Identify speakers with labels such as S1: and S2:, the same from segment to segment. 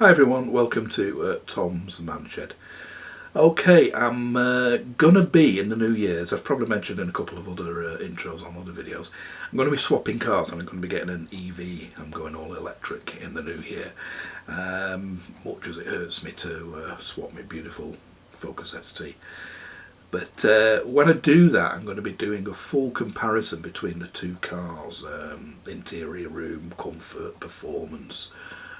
S1: Hi everyone, welcome to Tom's Man Shed. Okay, I'm gonna be in the New Year's, I've probably mentioned in a couple of other intros on other videos, I'm going to be swapping cars and I'm going to be getting an EV. I'm going all electric in the new year, much as it hurts me to swap my beautiful Focus ST. But when I do that, I'm going to be doing a full comparison between the two cars, interior room, comfort, performance,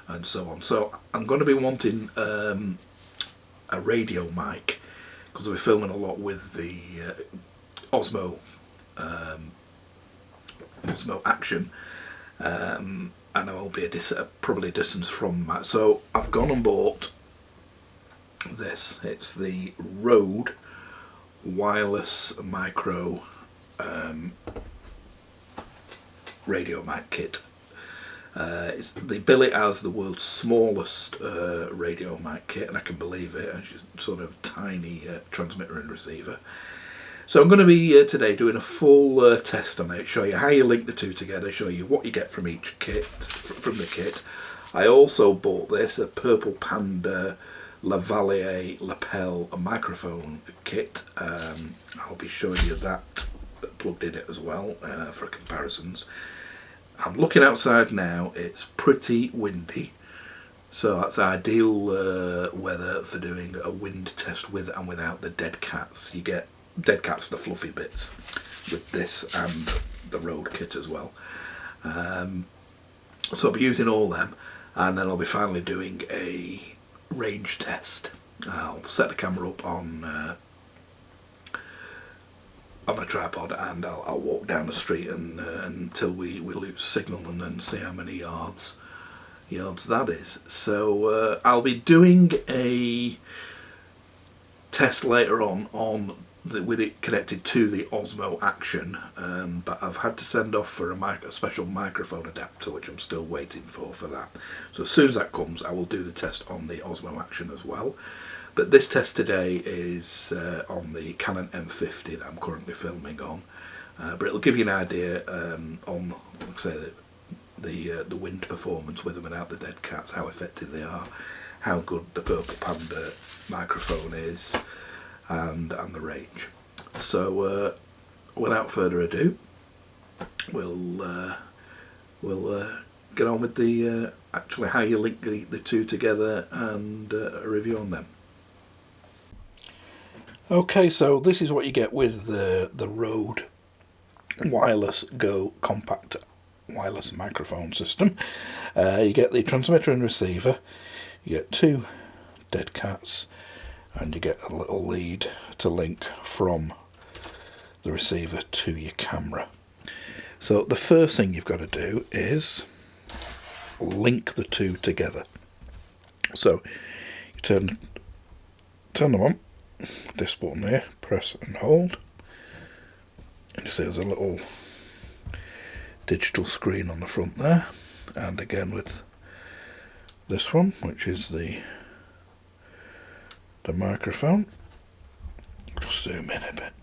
S1: and so on. So I'm going to be wanting a radio mic, because I'll be filming a lot with the Osmo Action, and I will be probably a distance from that. So I've gone and bought this. It's the Rode wireless micro radio mic kit. They bill it as the world's smallest radio mic kit, and I can believe it, as a sort of tiny transmitter and receiver. So I'm going to be today doing a full test on it, show you how you link the two together, show you what you get from each kit, from the kit. I also bought this, a Purple Panda Lavalier lapel microphone kit. I'll be showing you that plugged in it as well for comparisons. I'm looking outside now, it's pretty windy, so that's ideal weather for doing a wind test with and without the dead cats. You get dead cats, the fluffy bits, with this and the Rode kit as well. So I'll be using all them, and then I'll be finally doing a range test. I'll set the camera up on a tripod, and I'll walk down the street until we lose signal, and then see how many yards that is. So I'll be doing a test later on with it connected to the Osmo Action, but I've had to send off for a special microphone adapter, which I'm still waiting for that. So as soon as that comes, I will do the test on the Osmo Action as well. But this test today is on the Canon M50 that I'm currently filming on. But it'll give you an idea on, like I say, the wind performance with and without the dead cats, how effective they are, how good the Purple Panda microphone is, and the range. So without further ado, we'll get on with the actually how you link the two together, and a review on them. Okay, so this is what you get with the Rode Wireless Go compact wireless microphone system. You get the transmitter and receiver, you get two dead cats, and you get a little lead to link from the receiver to your camera. So the first thing you've got to do is link the two together. So you turn them on. This button here, press and hold, and you see there's a little digital screen on the front there, and again with this one, which is the microphone. Just zoom in a bit.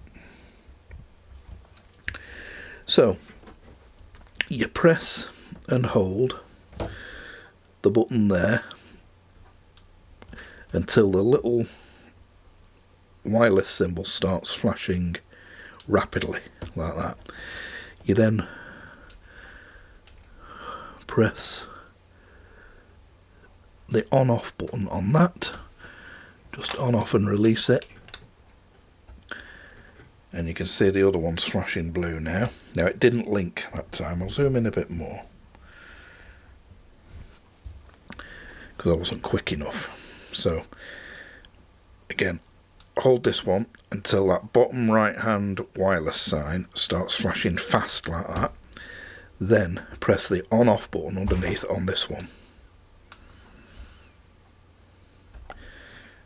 S1: So you press and hold the button there until the little wireless symbol starts flashing rapidly like that. You then press the on-off button on that, just on, off and release it, and you can see the other one's flashing blue now. Now it didn't link that time. I'll zoom in a bit more because I wasn't quick enough. So again, hold this one until that bottom right hand wireless sign starts flashing fast like that. Then press the on off button underneath on this one,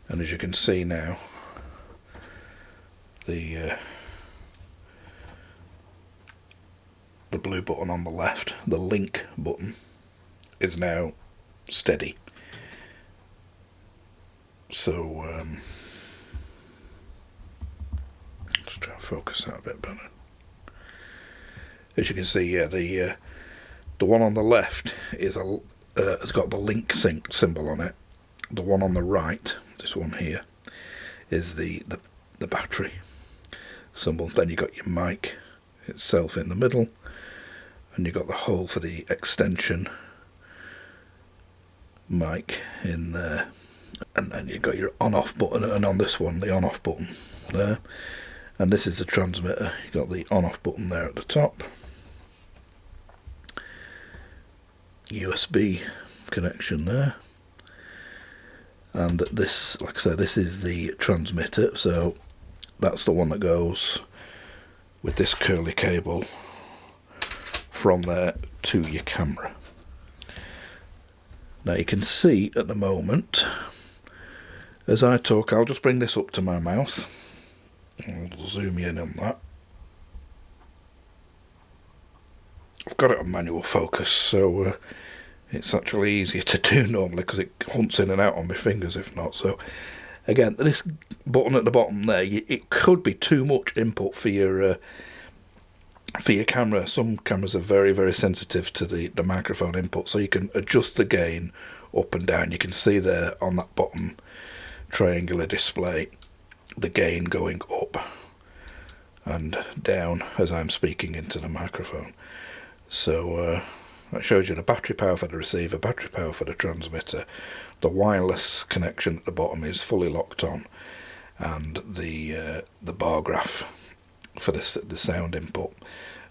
S1: and as you can see now, the blue button on the left, the link button, is now steady. So let's try and focus that a bit better. As you can see, yeah, the one on the left is has got the link sync symbol on it, the one on the right, this one here, is the battery symbol. Then you got your mic itself in the middle, and you got the hole for the extension mic in there, and then you got your on-off button, and on this one the on-off button there, and this is the transmitter. You got the on-off button there at the top, USB connection there, and this, like I said, this is the transmitter, so that's the one that goes with this curly cable from there to your camera. Now you can see at the moment, as I talk, I'll just bring this up to my mouth. I'll zoom in on that. I've got it on manual focus, so it's actually easier to do normally because it hunts in and out on my fingers if not. So again, this button at the bottom there, it could be too much input for your camera. Some cameras are very, very sensitive to the microphone input, so you can adjust the gain up and down. You can see there on that bottom triangular display the gain going up and down as I'm speaking into the microphone. So that shows you the battery power for the receiver, battery power for the transmitter. The wireless connection at the bottom is fully locked on, and the bar graph for the sound input.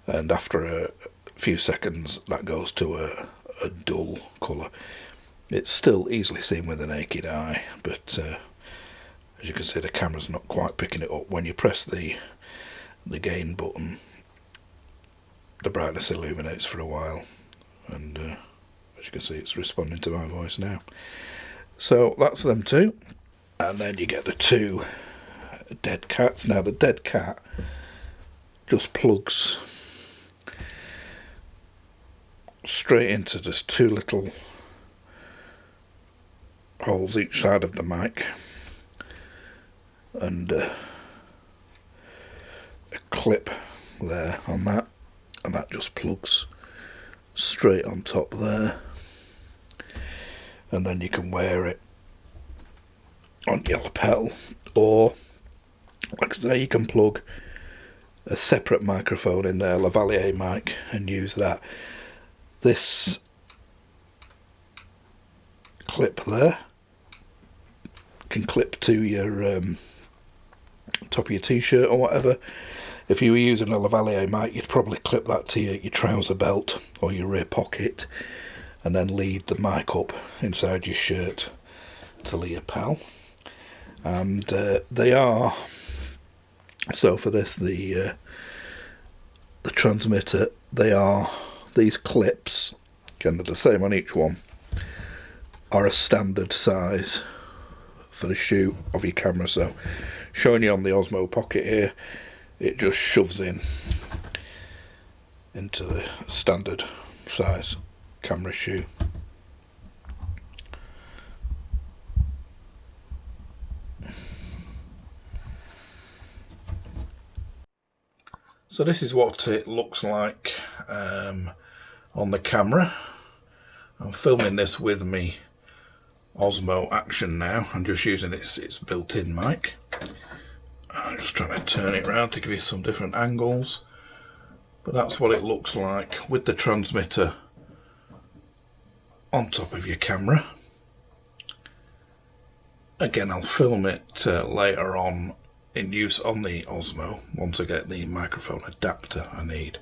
S1: And after a few seconds, that goes to a dull colour. It's still easily seen with the naked eye, but as you can see, the camera's not quite picking it up. When you press the gain button, the brightness illuminates for a while, and as you can see, it's responding to my voice now. So that's them two, and then you get the two dead cats. Now the dead cat just plugs straight into just two little holes each side of the mic, and a clip there on that, and that just plugs straight on top there, and then you can wear it on your lapel, or like I say, you can plug a separate microphone in there, Lavalier mic, and use that. This clip there can clip to your top of your t-shirt or whatever. If you were using a Lavalier mic, you'd probably clip that to your trouser belt or your rear pocket, and then lead the mic up inside your shirt to the lapel. And they are, so for this, the transmitter, they are, these clips, again they're the same on each one, are a standard size for the shoe of your camera. So showing you on the Osmo Pocket here, it just shoves into the standard size camera shoe. So this is what it looks like on the camera. I'm filming this with me Osmo Action now. I'm just using its built-in mic. I'm just trying to turn it around to give you some different angles. But that's what it looks like with the transmitter on top of your camera. Again, I'll film it later on in use on the Osmo once I get the microphone adapter I need.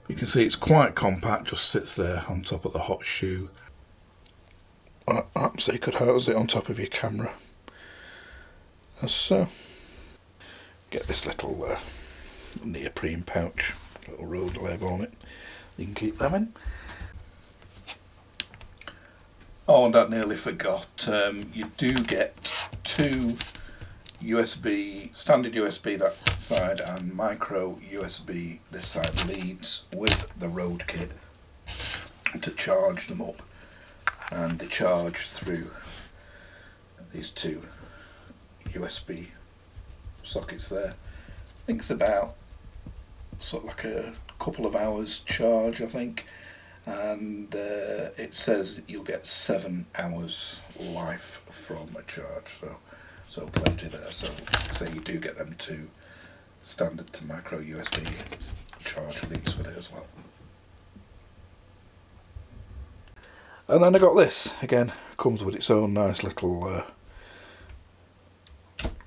S1: You can see it's quite compact, just sits there on top of the hot shoe. So you could house it on top of your camera, as so. Get this little neoprene pouch, little road label on it, you can keep them in. Oh, and I nearly forgot, you do get two USB, standard USB that side, and micro USB this side leads with the Rode kit to charge them up, and they charge through these two USB sockets there. I think it's about sort of like a couple of hours charge, I think, and it says you'll get 7 hours life from a charge, so plenty there. So you do get them two standard to micro USB charge leads with it as well. And then I got this again, comes with its own nice little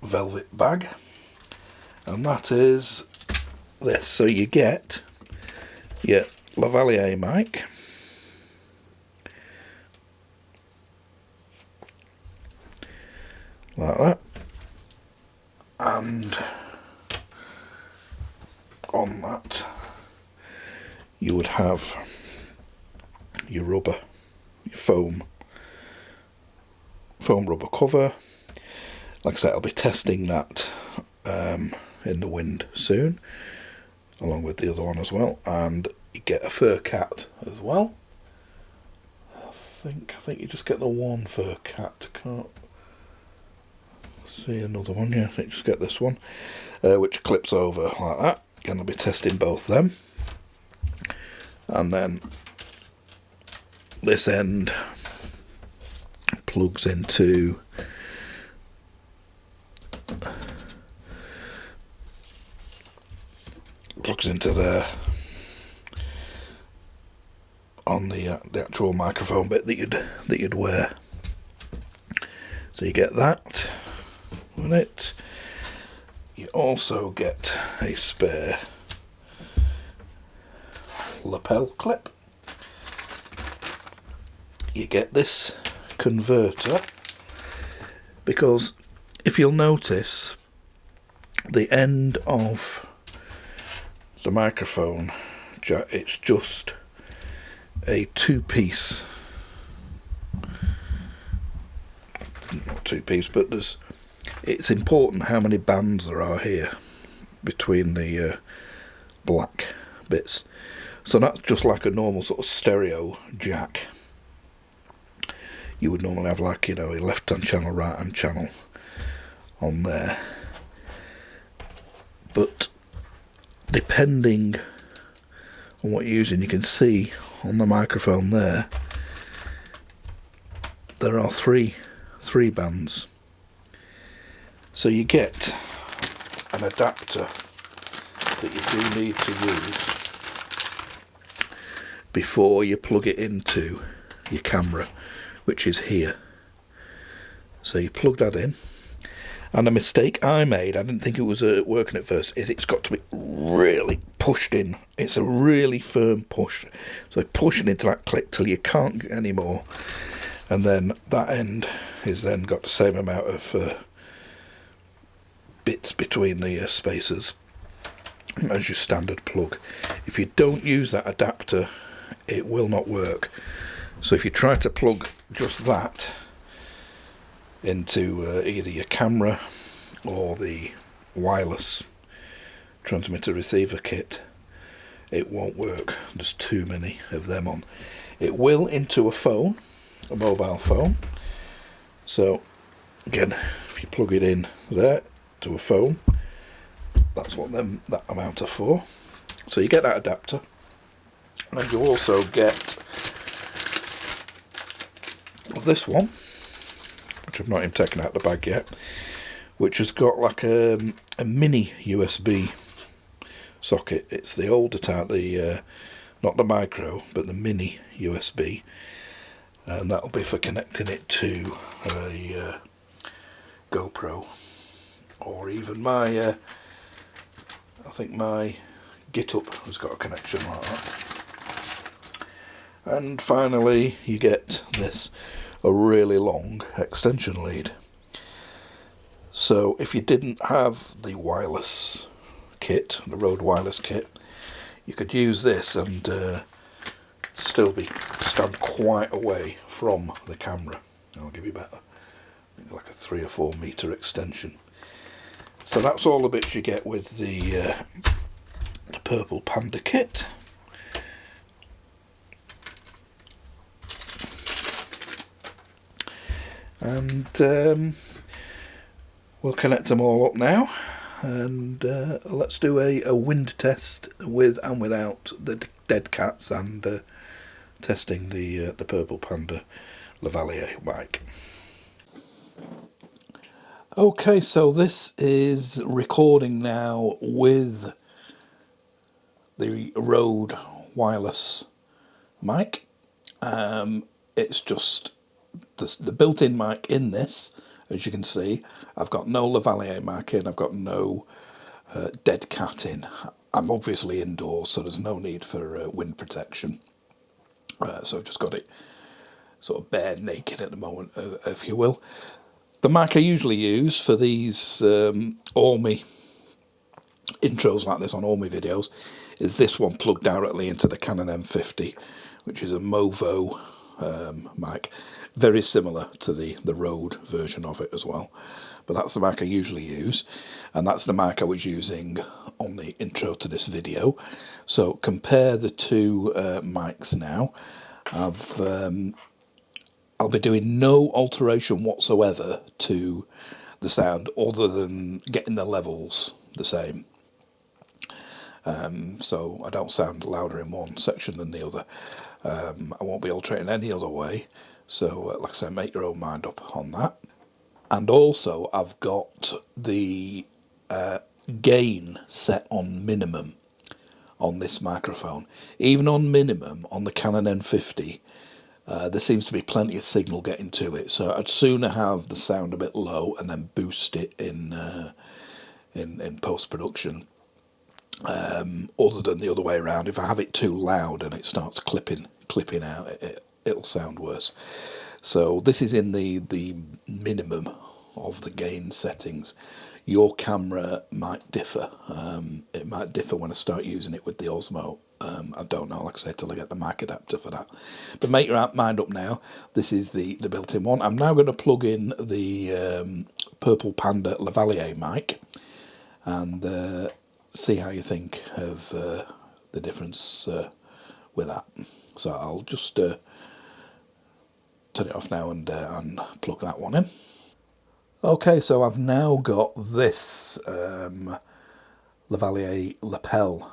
S1: velvet bag, and that is this. So you get your Lavalier mic, like that, and on that you would have your rubber, your foam rubber cover. Like I said, I'll be testing that in the wind soon, along with the other one as well. And you get a fur cat as well. I think you just get the one fur cat. Can't see another one. Yeah, I think you just get this one, which clips over like that. Again, I'll be testing both them. And then this end plugs into there on the actual microphone bit that you'd wear. So you get that with it. You also get a spare lapel clip. You get this converter, because if you'll notice, the end of the microphone jack, it's just a two-piece, not two-piece, but it's important how many bands there are here between the black bits. So that's just like a normal sort of stereo jack. You would normally have, like, you know, a left-hand channel, right-hand channel on there. But depending on what you're using, you can see on the microphone there are three bands. So you get an adapter that you do need to use before you plug it into your camera, which is here. So you plug that in. And a mistake I made, I didn't think it was working at first, is it's got to be really pushed in. It's a really firm push. So push it into that clip till you can't get any more. And then that end is then got the same amount of bits between the spacers as your standard plug. If you don't use that adapter, it will not work. So if you try to plug just that into either your camera or the wireless transmitter receiver kit, it won't work. There's too many of them on. It will into a phone, a mobile phone. So again, if you plug it in there to a phone, that's what that amount are for. So you get that adapter, and you also get this one, which I've not even taken out the bag yet, which has got like a mini USB socket. It's the older type, not the micro, but the mini USB, and that'll be for connecting it to a GoPro, or even my I think my GitUp has got a connection like that. And finally you get this, a really long extension lead. So if you didn't have the wireless kit, the Rode wireless kit, you could use this and still stand quite away from the camera. I'll give you about like a 3 or 4 meter extension. So that's all the bits you get with the Purple Panda kit. And we'll connect them all up now, and let's do a wind test with and without the dead cats and testing the Purple Panda Lavalier mic. Okay, so this is recording now with the Rode wireless mic. It's just the built-in mic in this, as you can see. I've got no lavalier mic in, I've got no dead cat in. I'm obviously indoors, so there's no need for wind protection. So I've just got it sort of bare naked at the moment, if you will. The mic I usually use for these all my intros like this on all my videos is this one plugged directly into the Canon M50, which is a Movo mic, very similar to the Rode version of it as well. But that's the mic I usually use, and that's the mic I was using on the intro to this video. So compare the two mics now. I'll be doing no alteration whatsoever to the sound other than getting the levels the same. So I don't sound louder in one section than the other. I won't be altering any other way. So like I say, make your own mind up on that. And also I've got the gain set on minimum on this microphone. Even on minimum on the Canon M50, there seems to be plenty of signal getting to it. So I'd sooner have the sound a bit low and then boost it in post-production. Other than the other way around. If I have it too loud and it starts clipping out, it'll sound worse. So this is in the minimum of the gain settings. Your camera might differ. It might differ when I start using it with the Osmo. I don't know, like I say, till I get the mic adapter for that. But make your mind up now. This is the built-in one. I'm now going to plug in the Purple Panda Lavalier mic and see how you think of the difference with that. So I'll just turn it off now and plug that one in. Okay, so I've now got this Lavalier lapel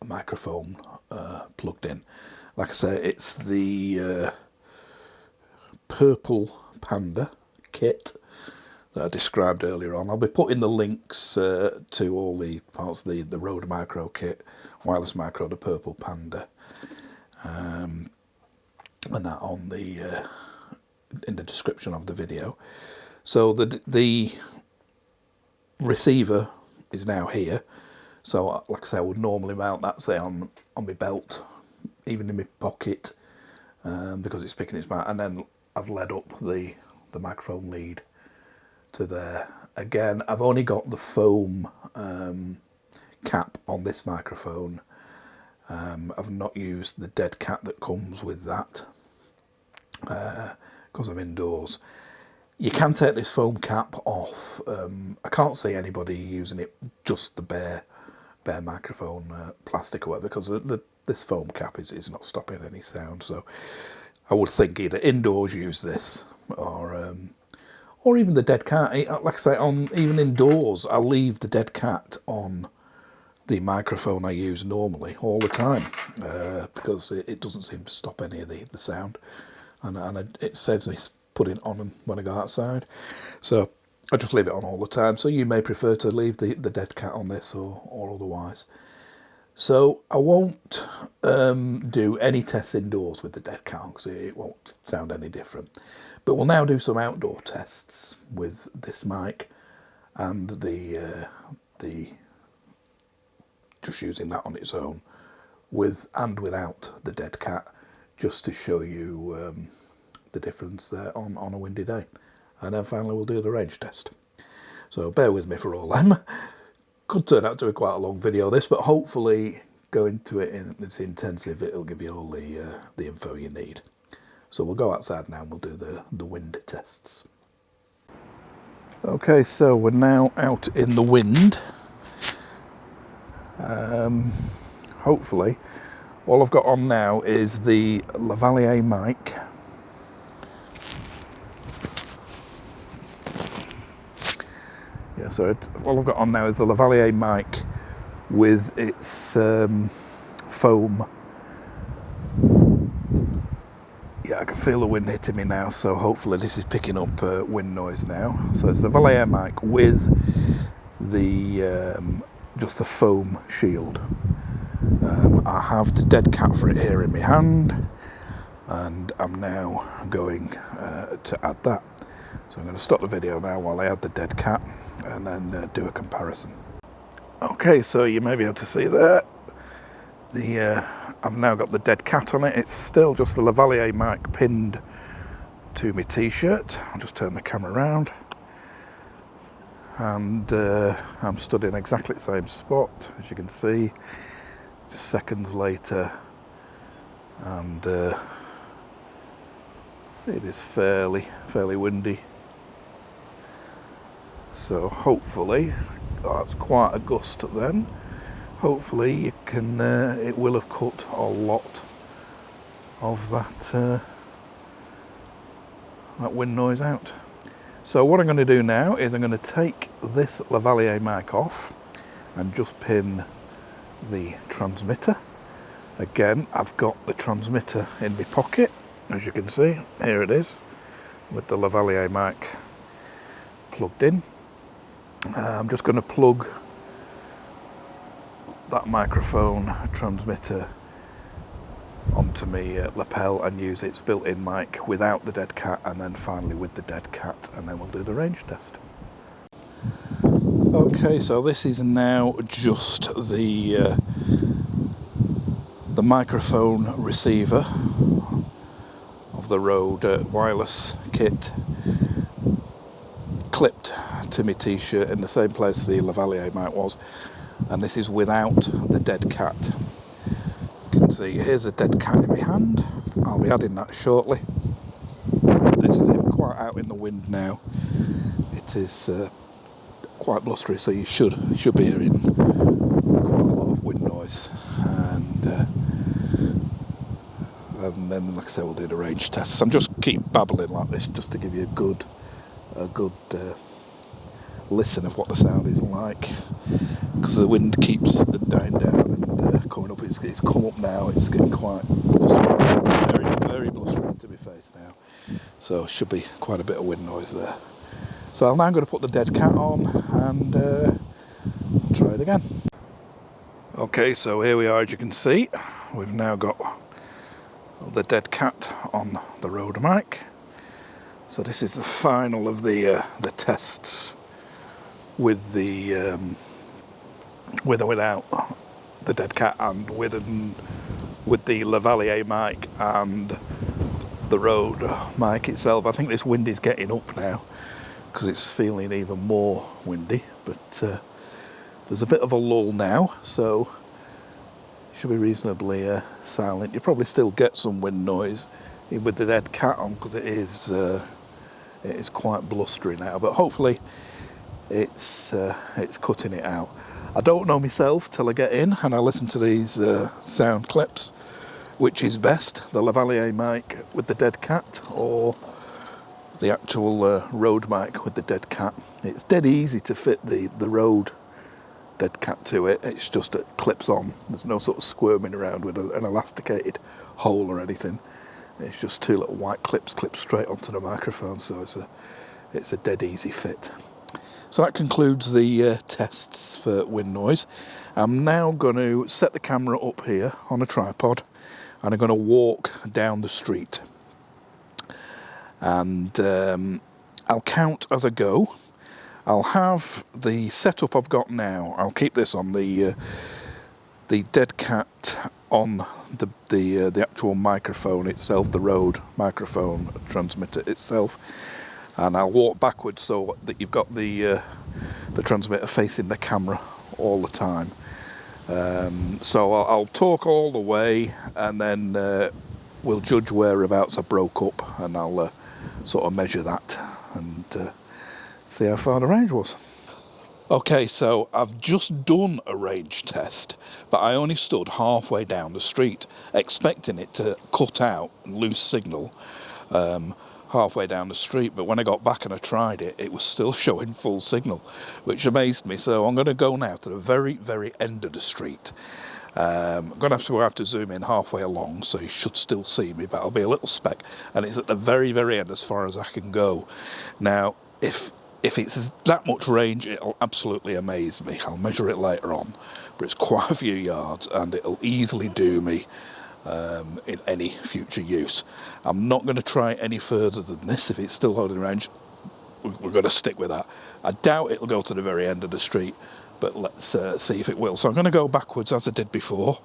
S1: microphone plugged in. Like I say, it's the Purple Panda kit that I described earlier on. I'll be putting the links to all the parts of the Rode Micro kit, wireless micro, the Purple Panda, and that on the in the description of the video. So the receiver is now here. So like I say, I would normally mount that, say, on my belt, even in my pocket, because it's picking its mount, and then I've led up the microphone lead to there. Again, I've only got the foam cap on this microphone. I've not used the dead cat that comes with that because I'm indoors. You can take this foam cap off. I can't see anybody using it just the bare microphone plastic or whatever, because this foam cap is not stopping any sound. So I would think either indoors use this or even the dead cat. Like I say, even indoors, I leave the dead cat on the microphone I use normally all the time because it doesn't seem to stop any of the sound, and it saves me putting it on when I go outside. So I just leave it on all the time. So you may prefer to leave the dead cat on this or otherwise. So I won't do any tests indoors with the dead cat on because it won't sound any different. But we'll now do some outdoor tests with this mic and the just using that on its own, with and without the dead cat, just to show you the difference there on a windy day. And then finally we'll do the range test. So bear with me for all them. Could turn out to be quite a long video this, but hopefully going to it in its intensive, it'll give you all the info you need. So we'll go outside now and we'll do the wind tests. Okay, so we're now out in the wind. Hopefully all I've got on now is the Lavalier mic. Yeah, so all I've got on now is the Lavalier mic with its foam feel the wind hitting me now, so hopefully this is picking up wind noise now. So it's the Lavalier mic with the just the foam shield. I have the dead cat for it here in my hand, and I'm now going to add that. So I'm going to stop the video now while I add the dead cat and then do a comparison. Okay, so you may be able to see there, I've now got the dead cat on it. It's still just the Lavalier mic pinned to my t-shirt. I'll just turn the camera around, and I'm stood in exactly the same spot, as you can see, just seconds later, and see, it is fairly windy. So hopefully, that's quite a gust then. Hopefully you can, it will have cut a lot of that wind noise out. So what I'm going to do now is I'm going to take this Lavalier mic off and just pin the transmitter. Again, I've got the transmitter in my pocket, as you can see. Here it is, with the Lavalier mic plugged in. I'm just going to plug that microphone transmitter onto my lapel and use its built-in mic without the dead cat, and then finally with the dead cat, and then we'll do the range test. Okay, so this is now just the microphone receiver of the Rode wireless kit, clipped to my t-shirt in the same place the Lavalier mic was, and this is without the dead cat. You can see here's a dead cat in my hand. I'll be adding that shortly. This is it, we're quite out in the wind now. It is quite blustery, so you should be hearing quite a lot of wind noise, and then, like I say, we'll do the range tests. I'm just keep babbling like this just to give you a good listen of what the sound is like, because the wind keeps dying down and coming up. It's come up now. It's getting quite blustery, very blustery to my face now. So should be quite a bit of wind noise there. So I'm now going to put the dead cat on and try it again. Okay, so here we are. As you can see, we've now got the dead cat on the Rode mic. So this is the final of the tests with the with or without the dead cat, and with the Lavalier mic and the Rode mic itself. I think this wind is getting up now because it's feeling even more windy, but there's a bit of a lull now, so it should be reasonably silent. You probably still get some wind noise with the dead cat on, because it is quite blustery now, but hopefully it's cutting it out. I don't know myself till I get in and I listen to these sound clips, which is best, the Lavalier mic with the dead cat or the actual Rode mic with the dead cat. It's dead easy to fit the Rode dead cat to it. It's just it clips on. There's no sort of squirming around with an elasticated hole or anything. It's just two little white clips clipped straight onto the microphone, so it's a dead easy fit. So that concludes the tests for wind noise. I'm now going to set the camera up here on a tripod, and I'm going to walk down the street. And I'll count as I go. I'll have the setup I've got now. I'll keep this on the dead cat on the actual microphone itself, the Rode microphone transmitter itself, and I'll walk backwards so that you've got the transmitter facing the camera all the time. So I'll talk all the way, and then we'll judge whereabouts I broke up, and I'll sort of measure that and see how far the range was. Okay, so I've just done a range test, but I only stood halfway down the street, expecting it to cut out and lose signal halfway down the street. But when I got back and I tried it, it was still showing full signal, which amazed me. So I'm going to go now to the very, very end of the street,
S2: I'm going to have to zoom in halfway along, so you should still see me, but I'll be a little speck, and it's at the very, very end as far as I can go. Now, if it's that much range, it'll absolutely amaze me. I'll measure it later on, but it's quite a few yards, and it'll easily do me in any future use. I'm not going to try any further than this. If it's still holding range, we're going to stick with that. I doubt it'll go to the very end of the street, but let's see if it will. So I'm going to go backwards as I did before,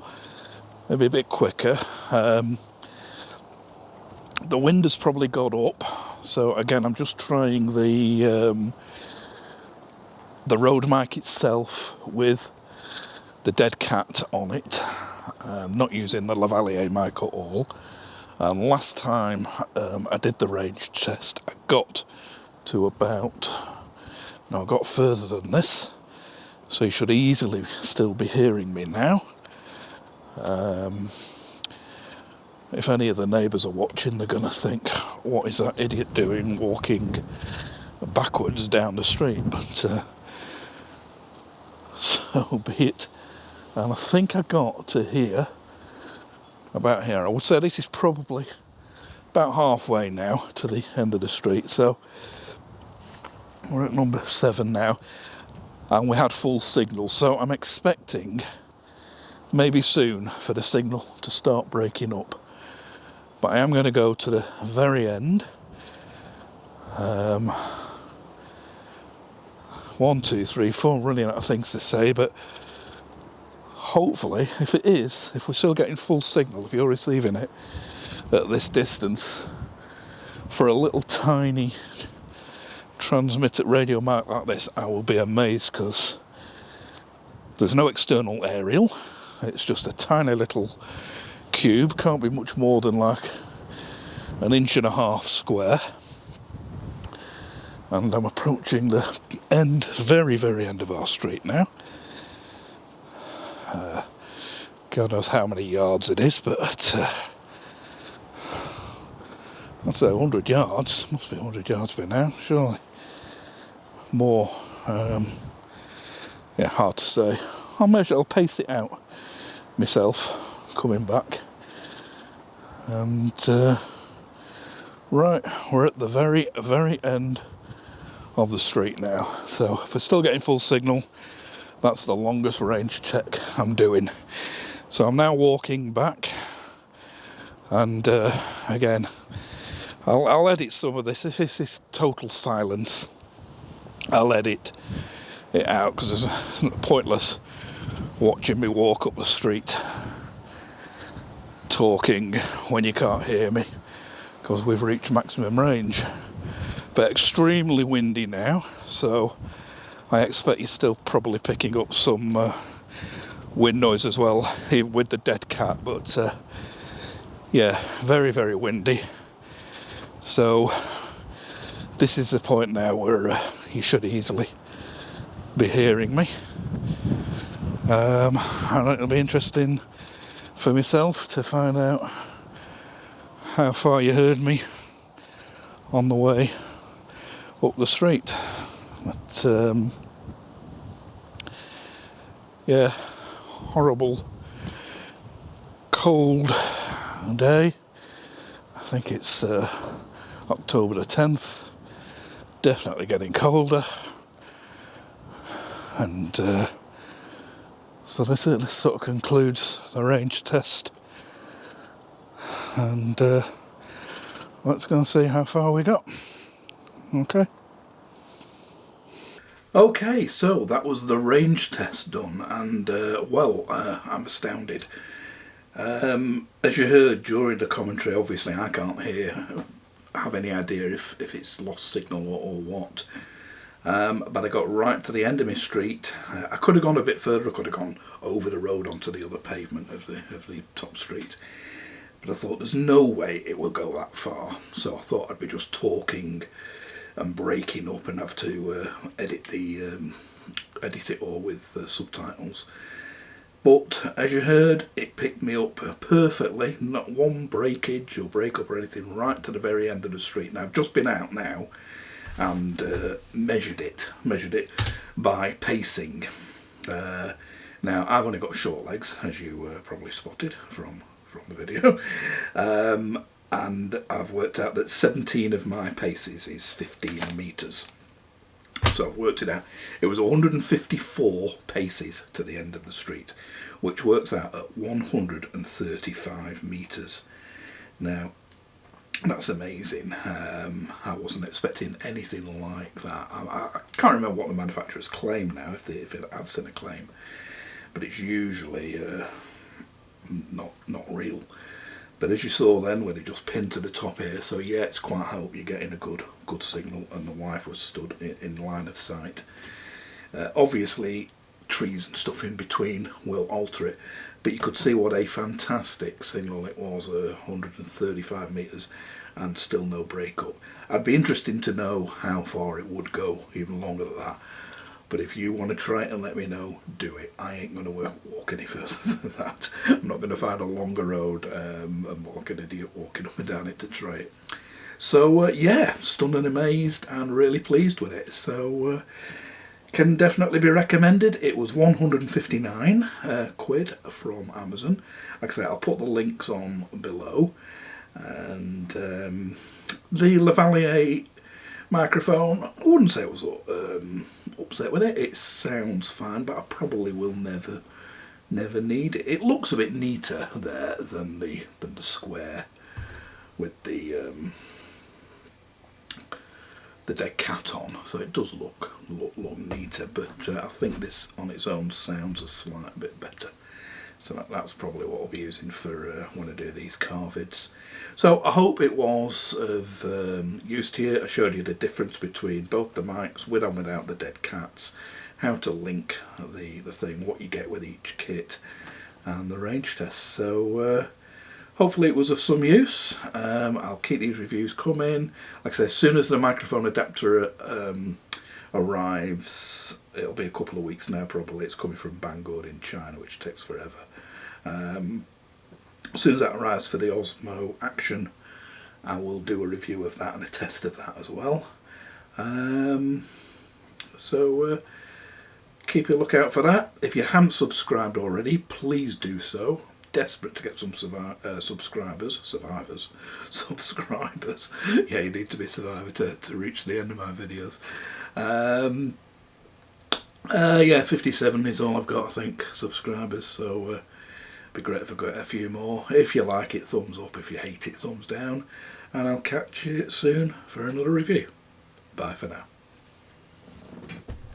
S2: maybe a bit quicker. The wind has probably got up, so again I'm just trying the road mic itself with the dead cat on it. Not using the Lavalier mic at all. And last time I did the range test, I got to about... No, I got further than this, so you should easily still be hearing me now. If any of the neighbours are watching, they're going to think, what is that idiot doing walking backwards down the street? But so be it. And I think I got to here, about here. I would say this is probably about halfway now to the end of the street. So we're at number 7 now, and we had full signal. So I'm expecting maybe soon for the signal to start breaking up. But I am going to go to the very end. 1, 2, 3, 4, running out of things to say, but hopefully, if we're still getting full signal, if you're receiving it at this distance, for a little tiny transmitter radio mic like this, I will be amazed, because there's no external aerial. It's just a tiny little cube, can't be much more than like 1.5 inches square. And I'm approaching the end, very, very end of our street now. God knows how many yards it is, but I'd say 100 yards. Must be 100 yards by now, surely. More, yeah, hard to say. I'll pace it out myself, coming back. And, right, we're at the very, very end of the street now. So if we're still getting full signal, that's the longest range check I'm doing. So I'm now walking back, and again, I'll edit some of this. If this is total silence, I'll edit it out, because it's pointless watching me walk up the street talking when you can't hear me, because we've reached maximum range. But extremely windy now, so I expect you're still probably picking up some wind noise as well, even with the dead cat. But yeah, very, very windy. So this is the point now where you should easily be hearing me. And it'll be interesting for myself to find out how far you heard me on the way up the street. But yeah, horrible cold day. I think it's October the 10th. Definitely getting colder. And so this sort of concludes the range test. And let's go and see how far we got. Okay.
S1: Okay, so that was the range test done, and well, I'm astounded. As you heard during the commentary, obviously I can't have any idea if it's lost signal or what. But I got right to the end of my street. I could have gone a bit further. I could have gone over the road onto the other pavement of the top street. But I thought there's no way it will go that far. So I thought I'd be just talking and breaking up and have to edit it all with subtitles. But as you heard, it picked me up perfectly, not one breakage or breakup or anything, right to the very end of the street. Now I've just been out now and measured it by pacing. Now, I've only got short legs, as you probably spotted from the video, and I've worked out that 17 of my paces is 15 metres. So I've worked it out. It was 154 paces to the end of the street, which works out at 135 metres. Now, that's amazing. I wasn't expecting anything like that. I can't remember what the manufacturers claim now, if they have seen a claim, but it's usually not real. But as you saw then, when it just pinned to the top here, so yeah, it's quite hope you're getting a good signal, and the wife was stood in line of sight. Obviously, trees and stuff in between will alter it, but you could see what a fantastic signal it was, 135 metres and still no breakup. I'd be interested to know how far it would go, even longer than that. But if you want to try it and let me know, do it. I ain't going to walk any further than that. I'm not going to find a longer road and walk an idiot walking up and down it to try it. So yeah, stunned and amazed and really pleased with it. So can definitely be recommended. It was 159 quid from Amazon. Like I say, I'll put the links on below. And the Lavalier microphone, I wouldn't say I was upset with it. It sounds fine, but I probably will never need it. It looks a bit neater there than the square with the dead cat on, so it does look neater. But I think this on its own sounds a slight bit better. So that's probably what I'll be using for when I do these car vids. So I hope it was of use to you. I showed you the difference between both the mics, with and without the dead cats, how to link the thing, what you get with each kit, and the range test. So hopefully it was of some use. I'll keep these reviews coming. Like I say, as soon as the microphone adapter arrives, it'll be a couple of weeks now probably. It's coming from Banggood in China, which takes forever. As soon as that arrives for the Osmo Action, I will do a review of that and a test of that as well. So keep a lookout for that. If you haven't subscribed already, please do so. Desperate to get some subscribers. Yeah, you need to be a survivor to reach the end of my videos. Yeah, 57 is all I've got, I think, subscribers, so it'd be great if I got a few more. If you like it, thumbs up. If you hate it, thumbs down. And I'll catch you soon for another review. Bye for now.